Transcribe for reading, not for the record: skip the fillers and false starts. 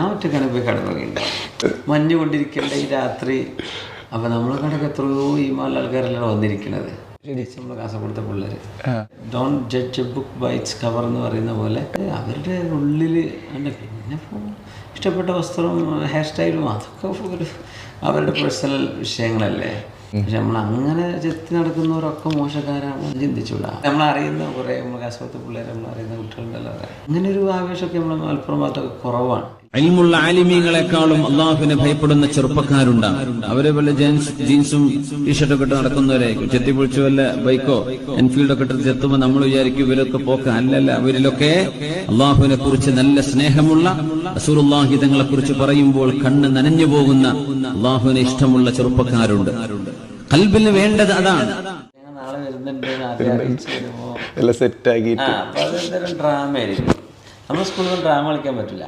ഞാൻ ഒറ്റക്കാണ് പോയി കിടന്നുറങ്ങിയിട്ടുണ്ടാവും. മഞ്ഞ് കൊണ്ടിരിക്കേണ്ട ഈ രാത്രി. അപ്പം നമ്മളെ കണ്ടൊക്കെ എത്രയോ ഈ മാല ആൾക്കാരെല്ലാം വന്നിരിക്കുന്നത്. നമ്മൾ കാസർഗോഡത്തെ പിള്ളേർ don't judge a book by its cover എന്ന് പറയുന്ന പോലെ അവരുടെ ഉള്ളിൽ പിന്നെ ഇഷ്ടപ്പെട്ട വസ്ത്രവും ഹെയർ സ്റ്റൈലും അതൊക്കെ ഒരു അവരുടെ പേഴ്സണൽ വിഷയങ്ങളല്ലേ. പക്ഷെ നമ്മൾ അങ്ങനെ ചെത്തി നടക്കുന്നവരൊക്കെ മോശക്കാരാണ് ചിന്തിച്ചൂടാ. നമ്മളറിയുന്ന കുറേ നമ്മൾ കാസർഗോഡത്തെ പിള്ളേർ നമ്മളറിയുന്ന കുട്ടികളുണ്ടല്ലോ, അങ്ങനെ ഒരു ആവേശമൊക്കെ നമ്മൾ മലപ്പുറം ഭാഗത്തൊക്കെ കുറവാണ്. ഇൽമുള്ള ആലിമീങ്ങളെക്കാളും അള്ളാഹുവിനെ ഭയപ്പെടുന്ന ചെറുപ്പക്കാരുണ്ട്. അവരെ വല്ല ജീൻസും ടീഷർട്ടൊക്കെ ഇട്ട് നടക്കുന്നവരായിരിക്കും. ചെത്തിപ്പൊളിച്ച് വല്ല ബൈക്കോ എൻഫീൽഡൊക്കെ ഇട്ട് ചെത്തുമ്പോൾ നമ്മൾ വിചാരിക്കും ഇവരൊക്കെ പോക്ക്. അല്ലല്ല, അവരിലൊക്കെ അള്ളാഹുവിനെ കുറിച്ച് നല്ല സ്നേഹമുള്ള, റസൂലുള്ളാഹി തങ്ങളെ കുറിച്ച് പറയുമ്പോൾ കണ്ണ് നനഞ്ഞു പോകുന്ന, അള്ളാഹുവിനെ ഇഷ്ടമുള്ള ചെറുപ്പക്കാരുണ്ട്. ഖൽബിന് വേണ്ടത് അതാണ്. നാളെ വരുന്നുണ്ട് ആദ്യം സെറ്റ് ആക്കിയിട്ട് ഡ്രാമ ആയിരിക്കും. നമ്മുടെ സ്കൂളിൽ ഡ്രാമ കളിക്കാൻ പറ്റില്ല.